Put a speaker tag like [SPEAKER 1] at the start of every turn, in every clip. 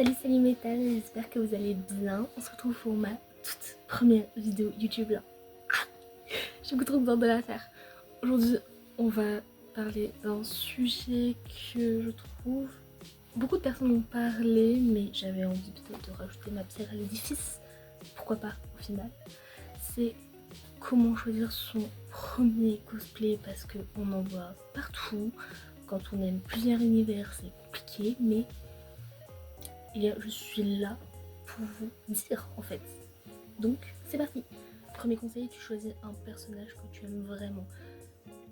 [SPEAKER 1] Salut Métal, j'espère que vous allez bien. On se retrouve pour ma toute première vidéo YouTube là. J'ai beaucoup trop besoin de la faire. Aujourd'hui, on va parler d'un sujet que je trouve beaucoup de personnes ont parlé, mais j'avais envie peut-être de rajouter ma pierre à l'édifice. Pourquoi pas au final. C'est comment choisir son premier cosplay parce qu'on en voit partout. Quand on aime plusieurs univers, c'est compliqué, mais je suis là pour vous dire en fait. Donc c'est parti. Premier conseil, tu choisis un personnage que tu aimes vraiment.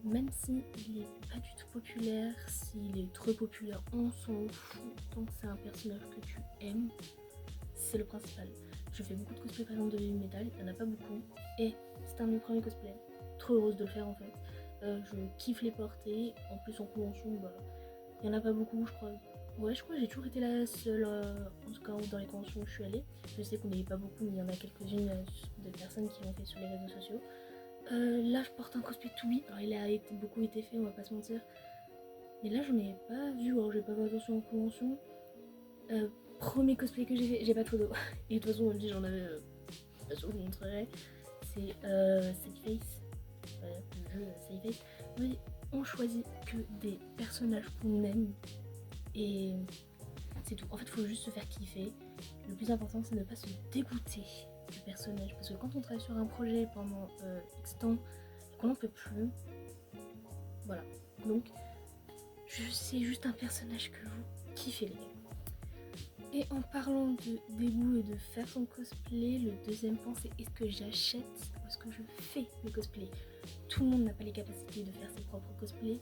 [SPEAKER 1] Même s'il est pas du tout populaire, s'il est trop populaire, on s'en fout. Tant que c'est un personnage que tu aimes, c'est le principal. Je fais beaucoup de cosplay par exemple de Heavy Metal, il n'y en a pas beaucoup. Et c'est un de mes premiers cosplays. Trop heureuse de le faire en fait. Je kiffe les porter. En plus en convention, il n'y en a pas beaucoup, je crois. Ouais, je crois que j'ai toujours été la seule, en tout cas dans les conventions où je suis allée. Je sais qu'on n'est pas beaucoup, mais il y en a quelques-unes de personnes qui l'ont fait sur les réseaux sociaux. Là, je porte un cosplay de Toby. Alors, il a beaucoup été fait, on va pas se mentir. Mais là, j'en ai pas vu, alors j'ai pas fait attention en convention. Premier cosplay que j'ai fait, j'ai pas de photo. Et de toute façon, on me dit, j'en avais. Je vous montrerai. C'est Saveface. Le jeu Saveface. Mais on choisit que des personnages qu'on aime. Et c'est tout. En fait, il faut juste se faire kiffer. Le plus important, c'est de ne pas se dégoûter du personnage. Parce que quand on travaille sur un projet pendant X temps et qu'on n'en peut plus, voilà. Donc, c'est juste un personnage que vous kiffez, les gars. Et en parlant de dégoût et de faire son cosplay, le deuxième point, c'est est-ce que j'achète ou est-ce que je fais le cosplay. Tout le monde n'a pas les capacités de faire ses propres cosplays.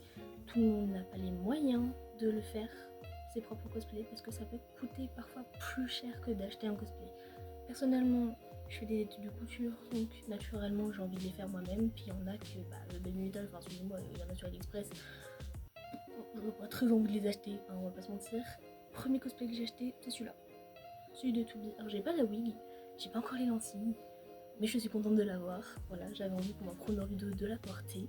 [SPEAKER 1] Tout le monde n'a pas les moyens de le faire. Ses propres cosplays parce que ça peut coûter parfois plus cher que d'acheter un cosplay. Personnellement, je fais des études de couture, donc naturellement j'ai envie de les faire moi-même. Puis il y en a que, Baby Metal, enfin excusez-moi, il y en a sur AliExpress. J'aurais pas très envie de les acheter, hein, on va pas se mentir. Premier cosplay que j'ai acheté, c'est celui-là. Celui de Toby. Alors j'ai pas la wig, j'ai pas encore les lentilles, mais je suis contente de l'avoir. Voilà, j'avais envie pour ma première vidéo de la porter.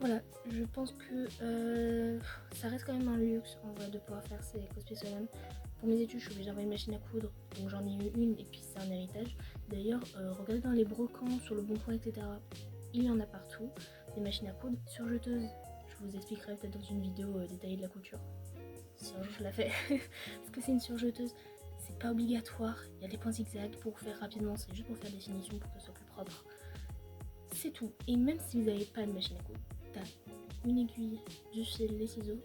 [SPEAKER 1] Voilà, je pense que ça reste quand même un luxe en vrai de pouvoir faire ces cosplays soi-même. Pour mes études, je suis obligée d'avoir une machine à coudre, donc j'en ai eu une et puis c'est un héritage. D'ailleurs, regardez dans les brocants, sur le bon coin, etc. Il y en a partout, des machines à coudre surjeteuses. Je vous expliquerai peut-être dans une vidéo détaillée de la couture, si un jour je la fais. Parce que c'est une surjeteuse, c'est pas obligatoire, il y a des points zigzags pour faire rapidement, c'est juste pour faire des finitions pour que ce soit plus propre. C'est tout, et même si vous n'avez pas de machine à coudre, t'as une aiguille, du fil, des ciseaux,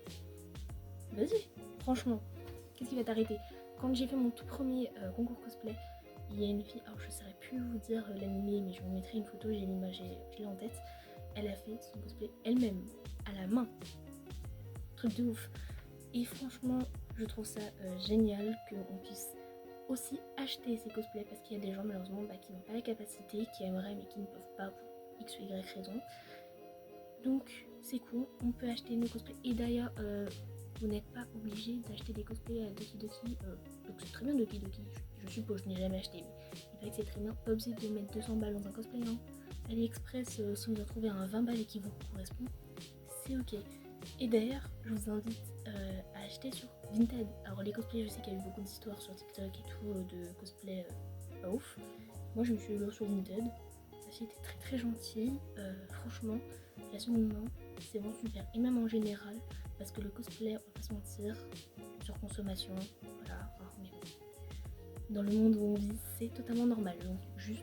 [SPEAKER 1] vas-y, franchement, qu'est-ce qui va t'arrêter? Quand j'ai fait mon tout premier concours cosplay, il y a une fille, alors je ne saurais plus vous dire l'animé, mais je vous mettrai une photo, j'ai l'image, je l'ai en tête. Elle a fait son cosplay elle-même, à la main. Truc de ouf. Et franchement, je trouve ça génial qu'on puisse aussi acheter ces cosplays parce qu'il y a des gens malheureusement qui n'ont pas la capacité, qui aimeraient mais qui ne peuvent pas pour X ou Y raison. Donc c'est cool, on peut acheter nos cosplays. Et d'ailleurs, vous n'êtes pas obligé d'acheter des cosplays à Doki Doki. Donc c'est très bien Doki Doki, je suppose, je n'ai jamais acheté. Mais il paraît que c'est très bien, pas obligé de mettre 200 balles dans un cosplay. Hein. AliExpress, si vous en trouvez un 20 balles et qui vous correspond, c'est ok. Et d'ailleurs, je vous invite à acheter sur Vinted. Alors les cosplays, je sais qu'il y a eu beaucoup d'histoires sur TikTok et tout de cosplay pas ouf. Moi je me suis là sur Vinted. La fille était très très gentille, franchement, la seconde main, c'est vraiment super. Et même en général, parce que le cosplay, on va pas se mentir, surconsommation, voilà, mais dans le monde où on vit, c'est totalement normal. Donc juste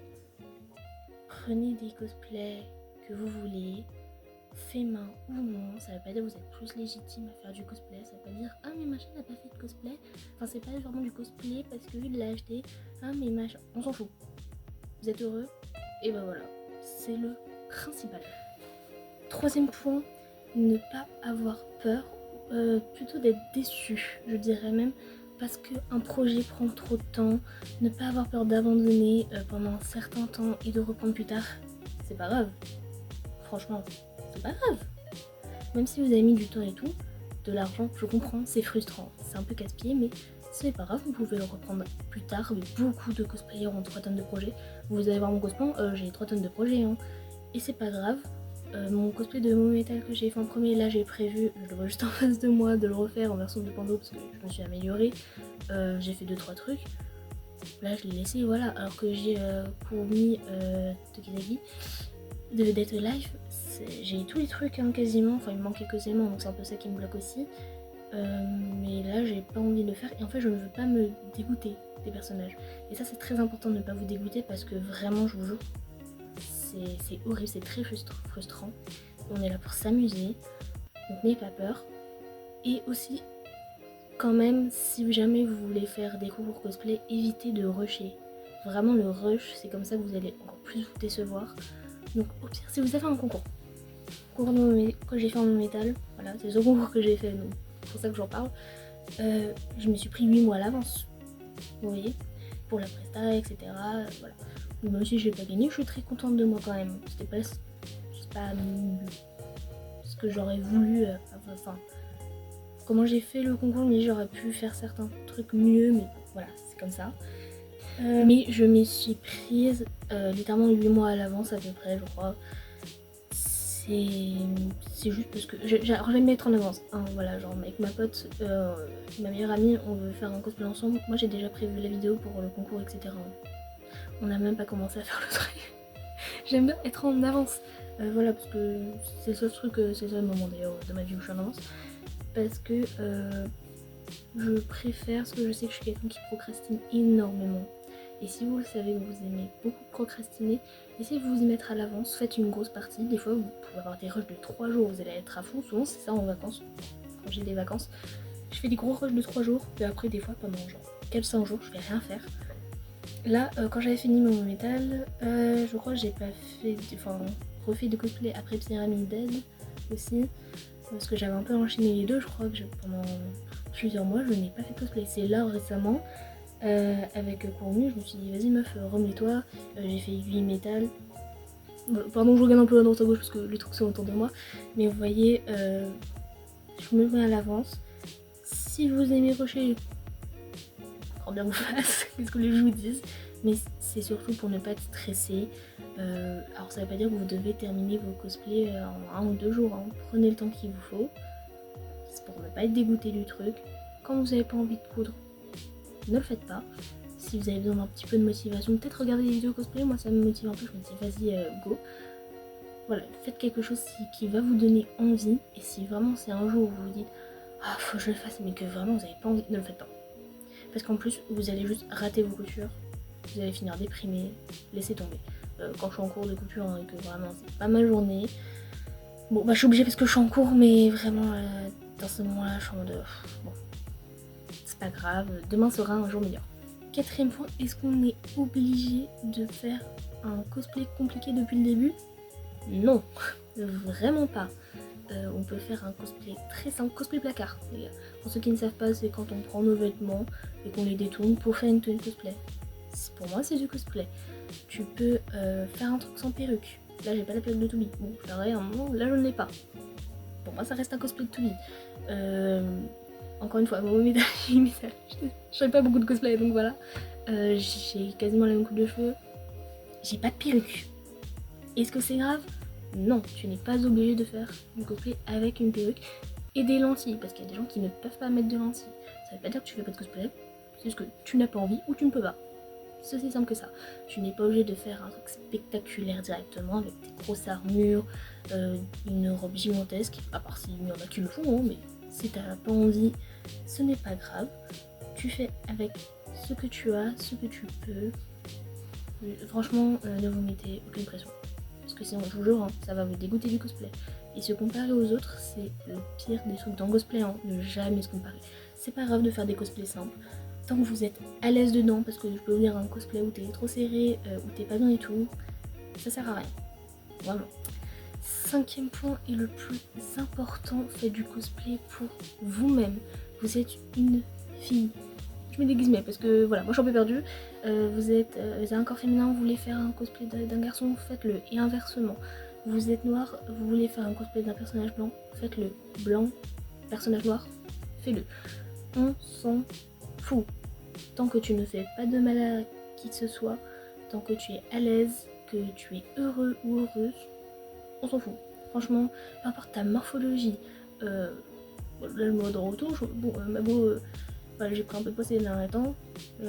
[SPEAKER 1] prenez des cosplays que vous voulez, fait main ou non, ça veut pas dire que vous êtes plus légitime à faire du cosplay, ça veut pas dire ah mais machin n'a pas fait de cosplay, enfin c'est pas vraiment du cosplay parce qu'il l'a acheté, ah mais machin, on s'en fout. Vous êtes heureux? Et ben voilà, c'est le principal. Troisième point, ne pas avoir peur, plutôt d'être déçu, je dirais même, parce qu'un projet prend trop de temps, ne pas avoir peur d'abandonner pendant un certain temps et de reprendre plus tard, c'est pas grave. Franchement, c'est pas grave. Même si vous avez mis du temps et tout, de l'argent, je comprends, c'est frustrant, c'est un peu casse-pied, mais c'est pas grave, vous pouvez le reprendre plus tard. Beaucoup de cosplayers ont 3 tonnes de projets. Vous allez voir mon cosplay, j'ai 3 tonnes de projets, hein. Et c'est pas grave, Mon cosplay de Momo Metal que j'ai fait en premier, là j'ai prévu, je le vois juste en face de moi, de le refaire en version de Pando parce que je me suis améliorée. J'ai fait 2-3 trucs. Là je l'ai laissé, voilà. Alors que j'ai Kurumi Tokizaki de Dead Life, j'ai tous les trucs hein, quasiment, enfin il me manquait que éléments donc c'est un peu ça qui me bloque aussi. Mais là j'ai pas envie de le faire et en fait je ne veux pas me dégoûter des personnages. Et ça c'est très important de ne pas vous dégoûter parce que vraiment je vous jure, c'est horrible, c'est très frustrant. On est là pour s'amuser, donc n'ayez pas peur. Et aussi, quand même, si jamais vous voulez faire des concours cosplay, évitez de rusher. Vraiment le rush, c'est comme ça que vous allez encore plus vous décevoir. Donc au pire, si vous avez un concours que j'ai fait en métal, voilà, c'est ce concours que j'ai fait, donc c'est pour ça que j'en parle. Je me suis pris 8 mois à l'avance, vous voyez, pour la presta, etc. Voilà. Même si j'ai pas gagné, je suis très contente de moi quand même. C'est pas ce que j'aurais voulu. Enfin, comment j'ai fait le concours, mais j'aurais pu faire certains trucs mieux, mais voilà, c'est comme ça. Mais je m'y suis prise littéralement 8 mois à l'avance à peu près, je crois. C'est juste parce que alors j'aime mettre en avance hein, voilà, genre avec ma pote, ma meilleure amie, on veut faire un cosplay ensemble. Moi j'ai déjà prévu la vidéo pour le concours, etc. On n'a même pas commencé à faire le truc. J'aime bien être en avance, voilà, parce que c'est le seul truc, c'est le seul moment d'ailleurs de ma vie où je suis en avance, parce que je préfère, parce que je sais que je suis quelqu'un qui procrastine énormément. Et si vous le savez, que vous aimez beaucoup procrastiner, essayez de vous y mettre à l'avance, faites une grosse partie. Des fois, vous pouvez avoir des rushs de 3 jours, vous allez être à fond. Souvent, c'est ça en vacances. Quand j'ai des vacances, je fais des gros rushs de 3 jours, puis après, des fois, pendant genre 4-5 jours, je vais rien faire. Là, quand j'avais fini mon métal, je crois que j'ai pas fait, refait de cosplay après Pyramid Dead aussi, parce que j'avais un peu enchaîné les deux. Je crois que pendant plusieurs mois, je n'ai pas fait de cosplay. C'est là récemment. Avec Kurumi, je me suis dit vas-y meuf, remets-toi. J'ai fait 8 métal. Pardon, je regarde un peu à droite à gauche parce que les trucs sont autour de moi. Mais vous voyez, je me mets à l'avance. Si vous aimez rusher, grand bien vous fasse, qu'est-ce que les gens vous disent. Mais c'est surtout pour ne pas être stressé. Alors ça veut pas dire que vous devez terminer vos cosplays en 1 ou 2 jours. Hein. Prenez le temps qu'il vous faut. C'est pour ne pas être dégoûté du truc. Quand vous n'avez pas envie de coudre, ne le faites pas. Si vous avez besoin d'un petit peu de motivation, peut-être regarder des vidéos cosplay, moi ça me motive un peu, je me dis vas-y go. Voilà, faites quelque chose qui va vous donner envie, et si vraiment c'est un jour où vous vous dites ah faut que je le fasse mais que vraiment vous n'avez pas envie, ne le faites pas. Parce qu'en plus vous allez juste rater vos coutures, vous allez finir déprimé, laissez tomber. Quand je suis en cours de couture hein, et que vraiment c'est pas ma journée, bon bah je suis obligée parce que je suis en cours, mais vraiment dans ce moment-là je suis en mode bon, c'est pas grave, demain sera un jour meilleur. Quatrième point, est-ce qu'on est obligé de faire un cosplay compliqué depuis le début? Non, vraiment pas. On peut faire un cosplay très simple, cosplay placard. Les gars. Pour ceux qui ne savent pas, c'est quand on prend nos vêtements et qu'on les détourne pour faire une tenue cosplay. Pour moi, c'est du cosplay. Tu peux faire un truc sans perruque. Là, j'ai pas la perruque de Toby. Bon, je ferai un moment, là, je ne l'ai pas. Pour moi, ça reste un cosplay de Toby. Encore une fois, mon médaille, je fais pas beaucoup de cosplay donc voilà. J'ai quasiment la même coupe de cheveux. J'ai pas de perruque. Est-ce que c'est grave? Non, tu n'es pas obligé de faire du cosplay avec une perruque et des lentilles parce qu'il y a des gens qui ne peuvent pas mettre de lentilles. Ça veut pas dire que tu fais pas de cosplay, c'est juste que tu n'as pas envie ou tu ne peux pas. C'est aussi simple que ça. Tu n'es pas obligé de faire un truc spectaculaire directement avec des grosses armures, une robe gigantesque, à part s'il y en a qui le font, hein, mais si t'as pas envie, ce n'est pas grave. Tu fais avec ce que tu as, ce que tu peux. Franchement, ne vous mettez aucune pression. Parce que sinon, je vous jure, hein, ça va vous dégoûter du cosplay. Et se comparer aux autres, c'est le pire des trucs dans le cosplay, hein, ne jamais se comparer. C'est pas grave de faire des cosplays simples. Tant que vous êtes à l'aise dedans, parce que je peux vous dire un cosplay où t'es trop serré, où t'es pas bien et tout, ça sert à rien. Vraiment. Cinquième point et le plus important, faites du cosplay pour vous-même. Vous êtes une fille. Je mets des guillemets parce que voilà, moi je suis un peu perdue. Vous avez un corps féminin, vous voulez faire un cosplay d'un garçon, faites-le. Et inversement, vous êtes noir, vous voulez faire un cosplay d'un personnage blanc, faites-le. Blanc, personnage noir, fais-le. On s'en fout. Tant que tu ne fais pas de mal à qui que ce soit, tant que tu es à l'aise, que tu es heureux ou heureuse, on s'en fout. Franchement, peu importe ta morphologie, là le mot de retour, ma beau, voilà, j'ai pris un peu de poids ces derniers temps,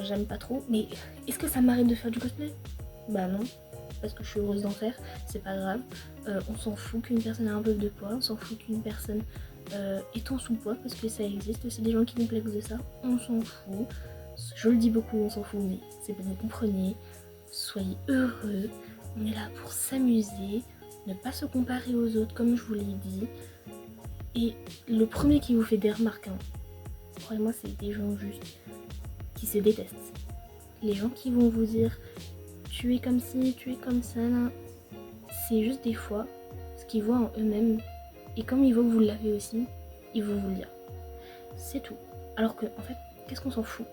[SPEAKER 1] j'aime pas trop, mais est-ce que ça m'arrête de faire du cosplay? Bah non, parce que je suis heureuse d'en faire, c'est pas grave. On s'en fout qu'une personne ait un peu de poids, on s'en fout qu'une personne est en sous-poids, parce que ça existe, c'est des gens qui complexent de ça, on s'en fout. Je le dis beaucoup, on s'en fout, mais c'est pour que vous compreniez. Soyez heureux, on est là pour s'amuser, ne pas se comparer aux autres, comme je vous l'ai dit. Et le premier qui vous fait des remarques, hein, croyez-moi, c'est des gens juste qui se détestent. Les gens qui vont vous dire tu es comme ci, tu es comme ça, là, c'est juste des fois ce qu'ils voient en eux-mêmes. Et comme ils voient que vous l'avez aussi, ils vont vous le dire. C'est tout. Alors que, en fait, qu'est-ce qu'on s'en fout?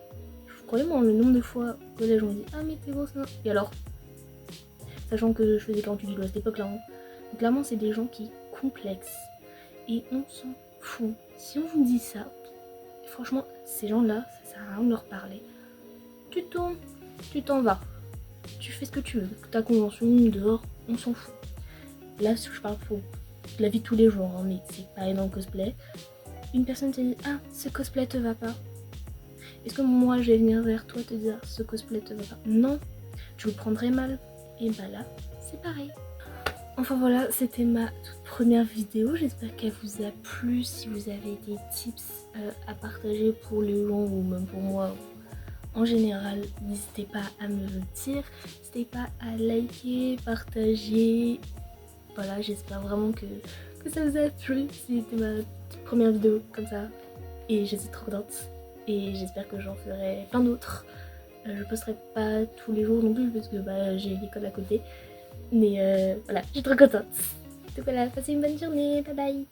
[SPEAKER 1] Croyez-moi, le nombre de fois que les gens me disent ah, mais t'es beau ça. Et alors, sachant que je faisais 48 kilos à cette époque-là, hein. Donc, clairement, c'est des gens qui complexent. Et on s'en fout. Si on vous dit ça, franchement, ces gens-là, ça sert à rien de leur parler. Tu tournes, tu t'en vas. Tu fais ce que tu veux. Ta convention, dehors, on s'en fout. Là, je parle pour la vie de tous les jours, hein, mais c'est pareil dans le cosplay. Une personne te dit ah, ce cosplay te va pas. Est-ce que moi, je vais venir vers toi te dire ce cosplay te va pas? Non, tu le prendrais mal. Et bah là, c'est pareil. Enfin voilà, c'était ma toute première vidéo. J'espère qu'elle vous a plu. Si vous avez des tips à partager pour les gens ou même pour moi en général, n'hésitez pas à me le dire. N'hésitez pas à liker, partager. Voilà, j'espère vraiment que ça vous a plu. C'était ma toute première vidéo comme ça. Et je suis trop contente. Et j'espère que j'en ferai plein d'autres. Je posterai pas tous les jours non plus parce que bah, j'ai l'école à côté. Mais voilà, je suis trop contente. Donc voilà, passez une bonne journée. Bye bye.